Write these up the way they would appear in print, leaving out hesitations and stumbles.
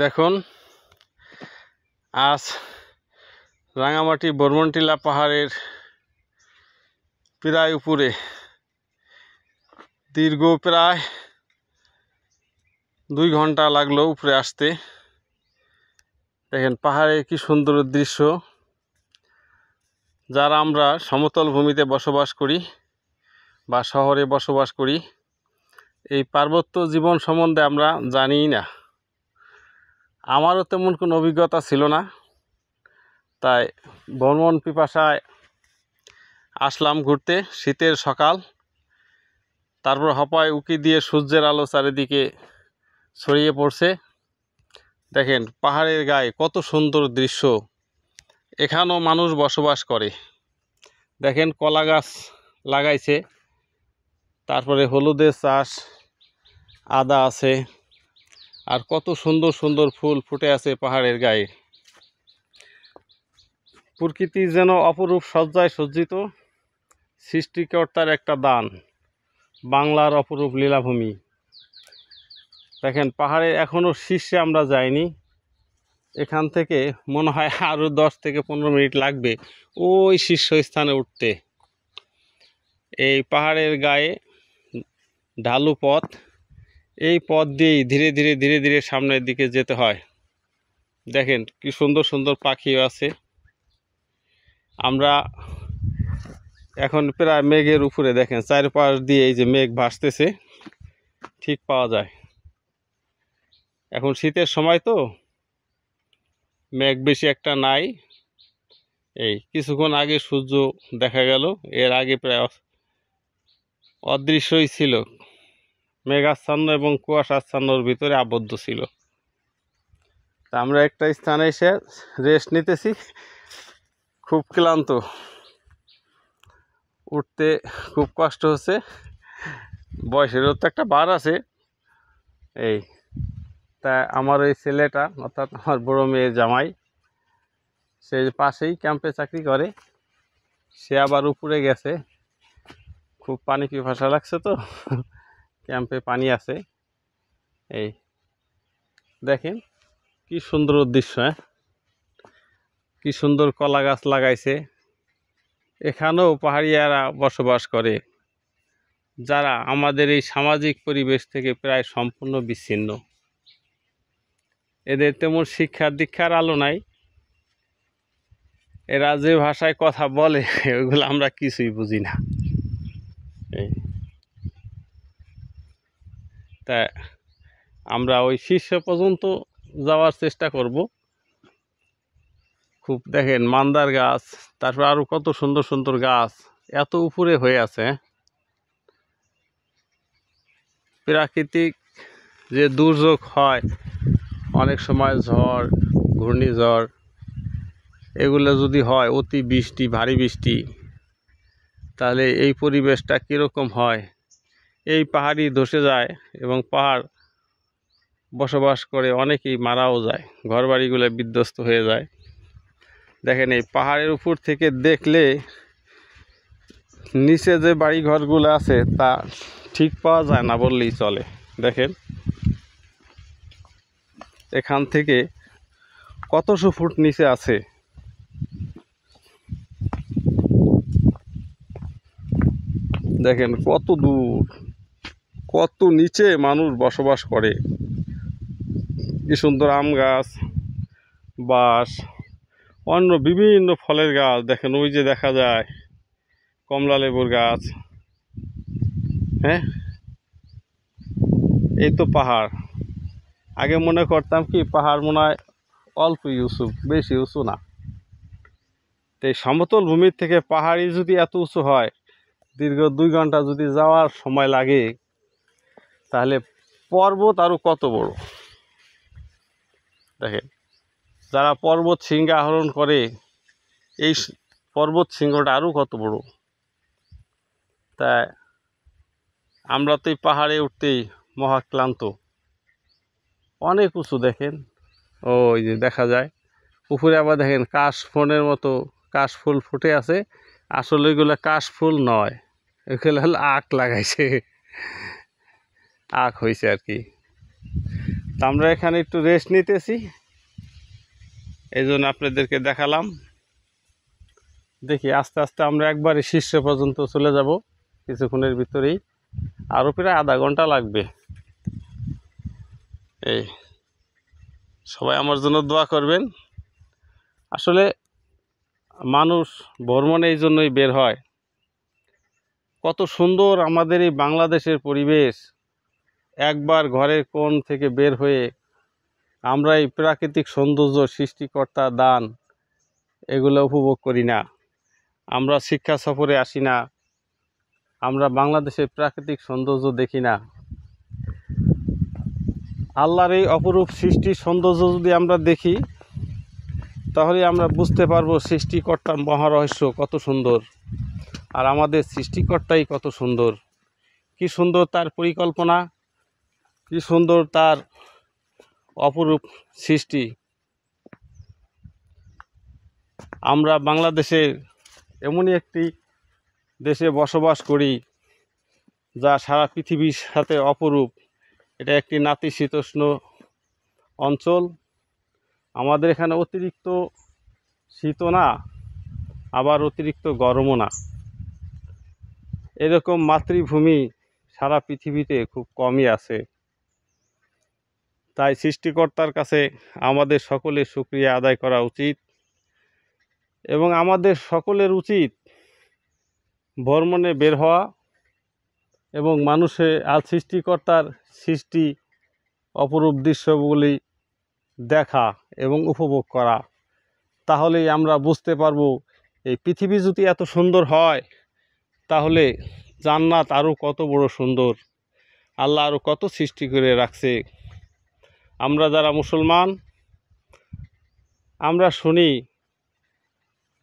দেখুন আজ রাঙামাটি বর্মনটিলা পাহাড়ের প্রায় উপরে দীর্ঘ প্রায় 2 ঘন্টা লাগলো উপরে আসতে। দেখেন পাহাড়ের কি সুন্দর দৃশ্য। যারা আমরা সমতল ভূমিতে বসবাস করি বা শহরে বসবাস করি, এই পার্বত্য জীবন সম্বন্ধে আমরা জানিই না। আমারও তেমন কোনো অভিজ্ঞতা ছিল না, তাই ভ্রমণ পিপাসায় আসলাম ঘুরতে। শীতের সকাল, তারপর হপায় উকি দিয়ে সূর্যের আলো চারিদিকে ছড়িয়ে পড়ছে। দেখেন পাহাড়ের গায়ে কত সুন্দর দৃশ্য। এখানেও মানুষ বসবাস করে। দেখেন কলা গাছ লাগাইছে, তারপরে হলুদের চাষ, আদা আছে, আর কত সুন্দর সুন্দর ফুল ফুটে আছে পাহাড়ের গায়ে। প্রকৃতি যেন অপরূপ সজ্জায় সজ্জিত, সৃষ্টিকর্তার একটা দান, বাংলার অপরূপ লীলাভূমি। দেখেন পাহাড়ে এখনও শীর্ষে আমরা যাইনি। এখান থেকে মনে হয় আরও 10 থেকে 15 মিনিট লাগবে ওই শীর্ষস্থানে উঠতে। এই পাহাড়ের গায়ে ঢালু পথ, এই পথ দিয়েই ধীরে ধীরে ধীরে ধীরে সামনের দিকে যেতে হয়। দেখেন কি সুন্দর সুন্দর পাখিও আছে। আমরা এখন প্রায় মেঘের উপরে, দেখেন চারপাশ দিয়ে এই যে মেঘ ভাসতেছে, ঠিক পাওয়া যায়। এখন শীতের সময় তো মেঘ বেশি একটা নাই। এই কিছুক্ষণ আগে সূর্য দেখা গেল, এর আগে প্রায় অদৃশ্যই ছিল, মেঘাচ্ছন্ন এবং কুয়াশাচ্ছন্নর ভিতরে আবদ্ধ ছিল। তা আমরা একটা স্থানে এসে রেস্ট নিতেছি, খুব ক্লান্ত, উঠতে খুব কষ্ট হচ্ছে। বয়সেরও তো একটা বার আছে। এই তা আমার ওই ছেলেটা, অর্থাৎ আমার বড় মেয়ের জামাই, সে পাশেই ক্যাম্পে চাকরি করে, সে আবার উপরে গেছে। খুব পানি পিপাসা লাগছে তো, ক্যাম্পে পানি আছে। এই দেখেন কি সুন্দর দৃশ্য। কি সুন্দর কলা গাছ লাগাইছে। এখানেও পাহাড়িয়ারা বসবাস করে, যারা আমাদের এই সামাজিক পরিবেশ থেকে প্রায় সম্পূর্ণ বিচ্ছিন্ন। এদের তেমন শিক্ষা দীক্ষার আলো নাই। এরা যে ভাষায় কথা বলে ওইগুলো আমরা কিছুই বুঝি না। তা আমরা ওই শীর্ষ পর্যন্ত যাওয়ার চেষ্টা করব। খুব দেখেন মান্দার গাছ, তারপর আরও কত সুন্দর সুন্দর গাছ এত উপরে হয়ে আছে। প্রাকৃতিক যে দুর্যোগ হয়, অনেক সময় ঝড়, ঘূর্ণিঝড়, এগুলো যদি হয়, অতি বৃষ্টি, ভারী বৃষ্টি, তাহলে এই পরিবেশটা কীরকম হয়। এই পাহাড়ই ধসে যায় এবং পাহাড় বসবাস করে অনেকেই মারাও যায়, ঘরবাড়িগুলো বিধ্বস্ত হয়ে যায়। দেখেন এই পাহাড়ের উপর থেকে দেখলে নিচে যে বাড়ি ঘরগুলো আছে তা ঠিক পাওয়া যায় না বললেই চলে। দেখেন এখান থেকে কতশো ফুট নিচে আছে। দেখেন কত দূর, কত নিচে মানুষ বসবাস করে। কি সুন্দর আম গাছ, বাঁশ, অন্য বিভিন্ন ফলের গাছ। দেখেন ওই যে দেখা যায় কমলা লেবুর গাছ। হ্যাঁ, এই তো পাহাড়। আগে মনে করতাম কি পাহাড় মনে হয় অল্প উঁচু, বেশি উঁচু না। তো এই সমতল ভূমির থেকে পাহাড়ি যদি এত উঁচু হয়, দীর্ঘ 2 ঘন্টা যদি যাওয়ার সময় লাগে, তাহলে পর্বত আরও কত বড়। দেখেন যারা পর্বত শৃঙ্গ আরোহণ করে, এই পর্বত শৃঙ্গটা আরও কত বড়। তাই আমরা তো এই পাহাড়ে উঠতেই মহাক্লান্ত, অনেক উঁচু। দেখেন ওই যে দেখা যায় উপরে, আবার দেখেন কাশফুলের মতো কাশফুল ফুটে আছে। আসলে এগুলো কাশফুল নয়, এগুলো হলো আখ লাগাইছে, আখ হয়েছে আর কি। তো আমরা এখানে একটু রেস্ট নিতেছি, এই জন্য আপনাদেরকে দেখালাম। দেখি আস্তে আস্তে আমরা একবারে শীর্ষ পর্যন্ত চলে যাব কিছুক্ষণের ভিতরেই, আরও প্রায় আধা ঘন্টা লাগবে। এই সবাই আমার জন্য দোয়া করবেন। আসলে মানুষ ভ্রমণে এই জন্যই বের হয়। কত সুন্দর আমাদের এই বাংলাদেশের পরিবেশ, একবার ঘরের কোণ থেকে বের হয়ে আমরা এই প্রাকৃতিক সৌন্দর্য, সৃষ্টিকর্তার দান, এগুলো উপভোগ করি না। আমরা শিক্ষা সফরে আসি না, আমরা বাংলাদেশের প্রাকৃতিক সৌন্দর্য দেখি না। আল্লাহর এই অপরূপ সৃষ্টির সৌন্দর্য যদি আমরা দেখি, তাহলে আমরা বুঝতে পারবো সৃষ্টিকর্তার মহারহস্য কত সুন্দর, আর আমাদের সৃষ্টিকর্তাই কত সুন্দর। কি সুন্দর তার পরিকল্পনা, কি সুন্দর তার অপরূপ সৃষ্টি। আমরা বাংলাদেশের এমনই একটি দেশে বসবাস করি যা সারা পৃথিবীর সাথে অপরূপ। এটা একটি নাতিশীতোষ্ণ অঞ্চল। আমাদের এখানে অতিরিক্ত শীতও না, আবার অতিরিক্ত গরমও না। এরকম মাতৃভূমি সারা পৃথিবীতে খুব কমই আছে। তাই সৃষ্টিকর্তার কাছে আমাদের সকলের শুকরিয়া আদায় করা উচিত, এবং আমাদের সকলের উচিত ভ্রমণে বের হওয়া এবং মানুষের সৃষ্টিকর্তার সৃষ্টি অপরূপ দৃশ্যগুলি দেখা এবং উপভোগ করা। তাহলেই আমরা বুঝতে পারবো এই পৃথিবী যদি এত সুন্দর হয়, তাহলে জান্নাত আরও কত বড় সুন্দর, আল্লাহ আরও কত সৃষ্টি করে রাখছে। আমরা যারা মুসলমান, আমরা শুনি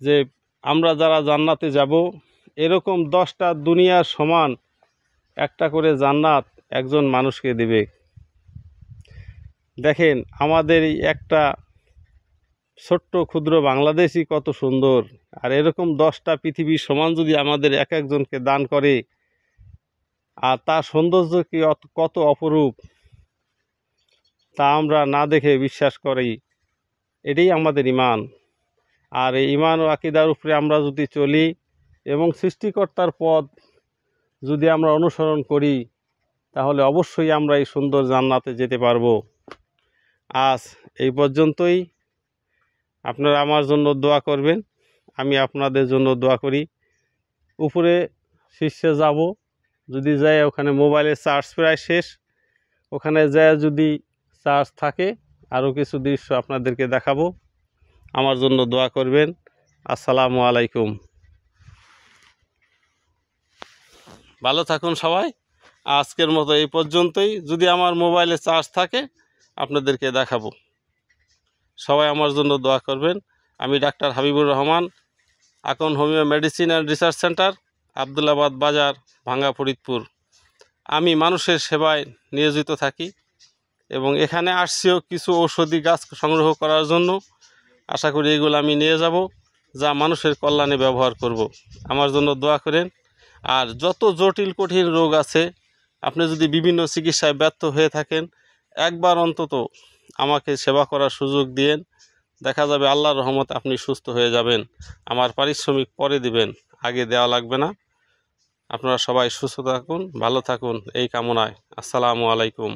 যে আমরা যারা জান্নাতে যাব, এরকম 10টা দুনিয়ার সমান একটা করে জান্নাত একজন মানুষকে দেবে। দেখেন আমাদের এই একটা ছোট্ট ক্ষুদ্র বাংলাদেশই কত সুন্দর, আর এরকম 10টা পৃথিবীর সমান যদি আমাদের এক একজনকে দান করে, আর তার সৌন্দর্য কি কত অপরূপ, তা আমরা না দেখে বিশ্বাস করি। এটাই আমাদের ঈমান। আর এই ঈমান ও আকীদার উপরে আমরা যদি চলি এবং সৃষ্টিকর্তার পথ যদি আমরা অনুসরণ করি, তাহলে অবশ্যই আমরা এই সুন্দর জান্নাতে যেতে পারবো। আজ এই পর্যন্তই। আপনারা আমার জন্য দোয়া করবেন, আমি আপনাদের জন্য দোয়া করি। উপরে শীর্ষে যাব, যদি যাই ওখানে মোবাইলের চার্জ প্রায় শেষ, ওখানে যায় যদি চার্জ থাকে আরও কিছু দৃশ্য আপনাদেরকে দেখাবো। আমার জন্য দোয়া করবেন। আসসালামু আলাইকুম। ভালো থাকুন সবাই। আজকের মতো এই পর্যন্তই। যদি আমার মোবাইলে চার্জ থাকে আপনাদেরকে দেখাবো। সবাই আমার জন্য দোয়া করবেন। আমি doctor Habibur Rahman, Akon homoeo medicine and research centre, Abdullabad Bazar, Bhanga, Faridpur. আমি মানুষের সেবায় নিয়োজিত থাকি এবং এখানে আসছিও কিছু ঔষধি গাছ সংগ্রহ করার জন্য। আশা করি এগুলো আমি নিয়ে যাব, যা মানুষের কল্যাণে ব্যবহার করব। আমার জন্য দোয়া করেন। আর যত জটিল কঠিন রোগ আছে, আপনি যদি বিভিন্ন চিকিৎসায় ব্যর্থ হয়ে থাকেন, একবার অন্তত আমাকে সেবা করার সুযোগ দিয়েন। দেখা যাবে আল্লাহর রহমতে আপনি সুস্থ হয়ে যাবেন। আমার পারিশ্রমিক পরে দিবেন, আগে দেওয়া লাগবে না। আপনারা সবাই সুস্থ থাকুন, ভালো থাকুন, এই কামনায়। আসসালামু আলাইকুম।